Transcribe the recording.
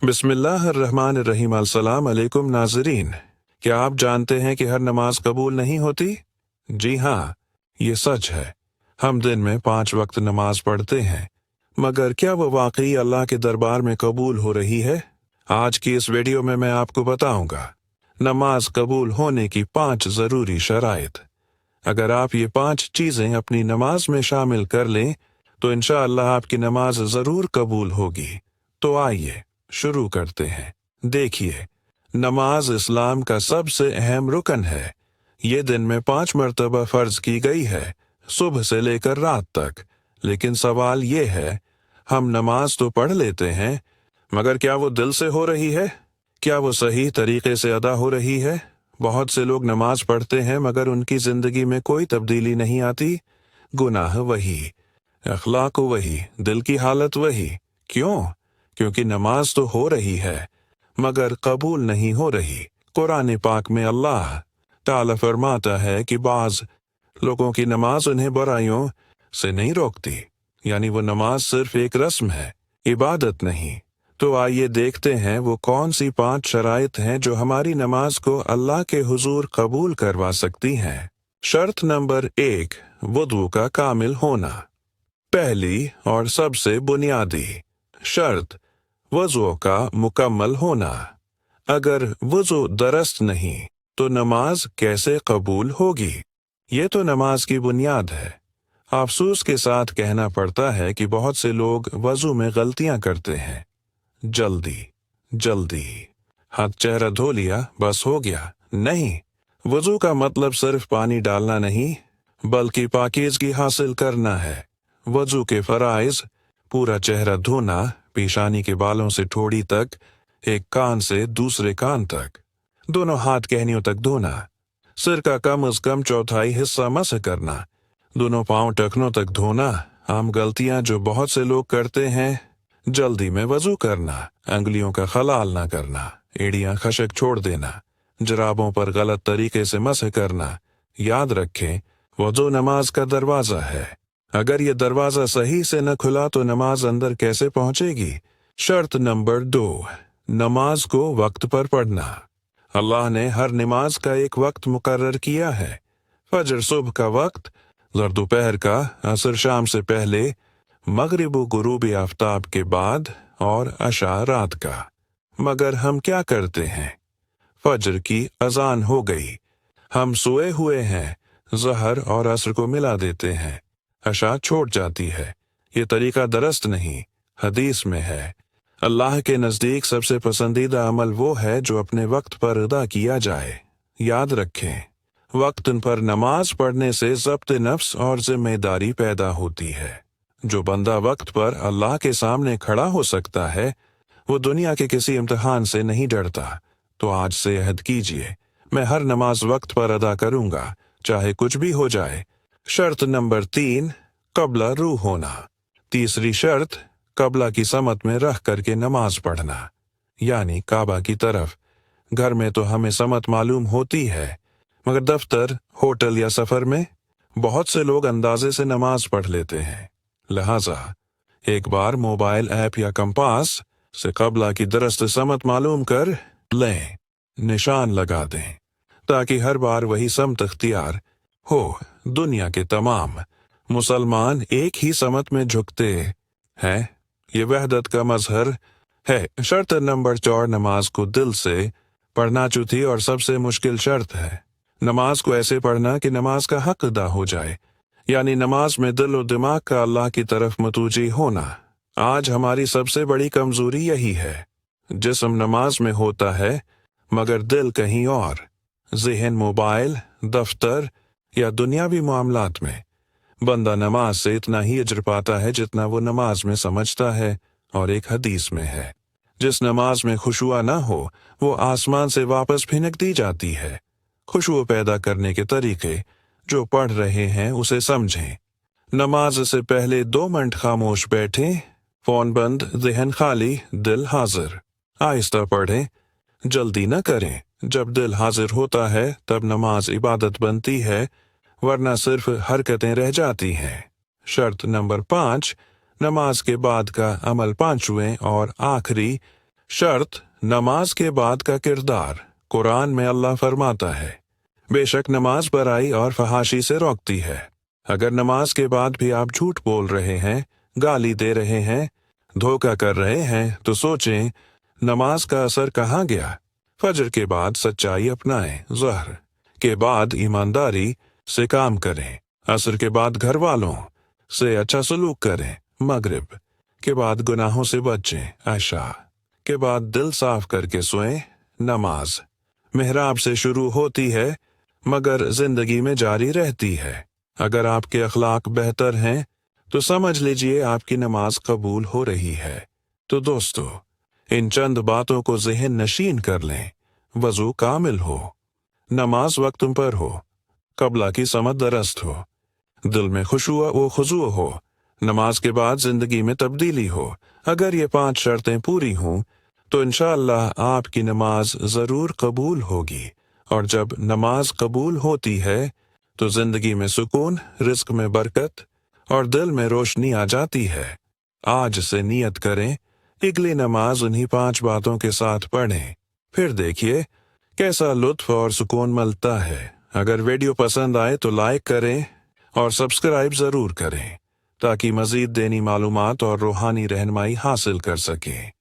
बिस्मिल्लाहिर्रहमानिर्रहीम। अस्सलाम अलैकुम नाज़रीन। क्या आप जानते हैं कि हर नमाज कबूल नहीं होती? जी हाँ, ये सच है। हम दिन में 5 वक्त नमाज पढ़ते हैं, मगर क्या वो वाकई अल्लाह के दरबार में कबूल हो रही है? आज की इस वीडियो में मैं आपको बताऊंगा नमाज कबूल होने की 5 ज़रूरी शराइत। अगर आप ये 5 चीज़ें अपनी नमाज में शामिल कर लें तो इंशाअल्लाह आपकी नमाज ज़रूर कबूल होगी। तो आइए शुरू करते हैं। देखिए, नमाज इस्लाम का सबसे अहम रुकन है। ये दिन में 5 मरतबा फर्ज की गई है, सुबह से लेकर रात तक। लेकिन सवाल ये है, हम नमाज तो पढ़ लेते हैं, मगर क्या वो दिल से हो रही है? क्या वो सही तरीके से अदा हो रही है? बहुत से लोग नमाज पढ़ते हैं मगर उनकी जिंदगी में कोई तब्दीली नहीं आती। गुनाह वही, अखलाक वही, दिल की हालत वही। क्यों? क्योंकि नमाज तो हो रही है मगर कबूल नहीं हो रही। कुरान पाक में अल्लाह ताला फरमाता है कि बाज लोगों की नमाज उन्हें बुराइयों से नहीं रोकती, यानी वो नमाज सिर्फ एक रस्म है, इबादत नहीं। तो आइए देखते हैं वो कौन सी 5 शराइत हैं जो हमारी नमाज को अल्लाह के हुजूर कबूल करवा सकती हैं। शर्त नंबर 1, वुदू का कामिल होना। पहली और सबसे बुनियादी शर्त वज़ू का मुकम्मल होना। अगर वज़ू दुरुस्त नहीं तो नमाज कैसे कबूल होगी? ये तो नमाज की बुनियाद है। अफसोस के साथ कहना पड़ता है कि बहुत से लोग वज़ू में गलतियां करते हैं। जल्दी हाथ चेहरा धो लिया, बस हो गया। नहीं, वज़ू का मतलब सिर्फ पानी डालना नहीं, बल्कि पाकीज़गी हासिल करना है। वज़ू के फराइज पूरा चेहरा धोना, पेशानी के बालों से ठोड़ी तक, एक कान से दूसरे कान तक, दोनों हाथ कहनियों तक धोना, सिर का कम अज कम चौथाई हिस्सा मस करना, दोनों पांव टखनों तक धोना। आम गलतियां जो बहुत से लोग करते हैं, जल्दी में वज़ू करना, अंगुलियों का खलाल ना करना, एड़ियां खशक छोड़ देना, जराबों पर गलत तरीके से मस करना। याद रखें, वज़ू नमाज का दरवाज़ा है। अगर ये दरवाज़ा सही से न खुला तो नमाज अंदर कैसे पहुंचेगी? शर्त नंबर 2, नमाज को वक्त पर पढ़ना। अल्लाह ने हर नमाज का एक वक्त मुकर्रर किया है। फजर सुबह का वक्त, ज़ोहर दोपहर का, असर शाम से पहले, मगरिब गुरूब आफ्ताब के बाद और अशा रात का। मगर हम क्या करते हैं? फजर की अजान हो गई, हम सोए हुए हैं, ज़हर और असर को मिला देते हैं, अशा छोड़ जाती है। ये तरीका दुरुस्त नहीं। हदीस में है, अल्लाह के नज़दीक सबसे पसंदीदा अमल वो है जो अपने वक्त पर अदा किया जाए। याद रखें, वक्त पर नमाज पढ़ने से ज़ब्त नफ्स और जिम्मेदारी पैदा होती है। जो बंदा वक्त पर अल्लाह के सामने खड़ा हो सकता है, वो दुनिया के किसी इम्तिहान से नहीं डरता। तो आज से अहद कीजिए, मैं हर नमाज वक्त पर अदा करूंगा, चाहे कुछ भी हो जाए। शर्त नंबर 3, क़ब्ला रूह होना। तीसरी शर्त, क़ब्ला की समत में रख करके नमाज पढ़ना, यानी काबा की तरफ। घर में तो हमें समत मालूम होती है, मगर दफ्तर, होटल या सफ़र में बहुत से लोग अंदाजे से नमाज पढ़ लेते हैं। लिहाजा एक बार मोबाइल ऐप या कंपास से क़ब्ला की दुरुस्त समत मालूम कर लें, निशान लगा दें, ताकि हर बार वही समत अख्तियार हो। दुनिया के तमाम मुसलमान एक ही समत में झुकते हैं, ये वहदत का मजहर है। शर्त नंबर 4, नमाज को दिल से पढ़ना चौथी और सबसे मुश्किल शर्त है। नमाज को ऐसे पढ़ना कि नमाज का हक अदा हो जाए, यानी नमाज में दिल और दिमाग का अल्लाह की तरफ मतूजी होना। आज हमारी सबसे बड़ी कमजोरी यही है। जिस्म नमाज में होता है मगर दिल कहीं और, ज़हन मोबाइल, दफ्तर या दुनियावी मामलात में। बंदा नमाज से इतना ही अजर पाता है जितना वो नमाज में समझता है। और एक हदीस में है, जिस नमाज में खुशुआ ना हो वो आसमान से वापस फिनक दी जाती है। खुशबू पैदा करने के तरीके जो पढ़ रहे हैं उसे समझें। नमाज से पहले 2 मिनट खामोश बैठें, फोन बंद, ज़हन खाली, दिल हाजिर। आहिस्ता पढ़ें, जल्दी न करें। जब दिल हाजिर होता है तब नमाज इबादत बनती है, वरना सिर्फ हरकतें रह जाती हैं। शर्त नंबर 5, नमाज के बाद का अमल 5वें और आखिरी शर्त नमाज के बाद का किरदार। कुरान में अल्लाह फरमाता है, बेशक नमाज बुराई और फहाशी से रोकती है। अगर नमाज के बाद भी आप झूठ बोल रहे हैं, गाली दे रहे हैं, धोखा कर रहे हैं, तो सोचें नमाज का असर कहाँ गया। फजर के बाद सच्चाई अपनाएं, ज़हर के बाद ईमानदारी से काम करें, असर के बाद घर वालों से अच्छा सलूक करें, मगरिब के बाद गुनाहों से बचें, आशा के बाद दिल साफ करके सोएं। नमाज मेहराब से शुरू होती है मगर जिंदगी में जारी रहती है। अगर आपके अखलाक बेहतर हैं तो समझ लीजिए आपकी नमाज कबूल हो रही है। तो दोस्तों, इन चंद बातों को ज़हन नशीन कर लें। वज़ू कामिल हो, नमाज वक्त पर हो, क़िबला की समत दरस्त हो, दिल में खुशू व खुजू हो, नमाज के बाद जिंदगी में तब्दीली हो। अगर ये 5 शर्तें पूरी हों तो इंशाअल्लाह आपकी नमाज ज़रूर कबूल होगी। और जब नमाज कबूल होती है तो जिंदगी में सुकून, रिस्क में बरकत और दिल में रोशनी आ जाती है। आज से नियत करें, अगली नमाज उन्हीं 5 बातों के साथ पढ़ें, फिर देखिए कैसा लुत्फ और सुकून मिलता है। अगर वीडियो पसंद आए तो लाइक करें और सब्सक्राइब ज़रूर करें ताकि मज़ीद दीनी मालूमात और रूहानी रहनुमाई हासिल कर सकें।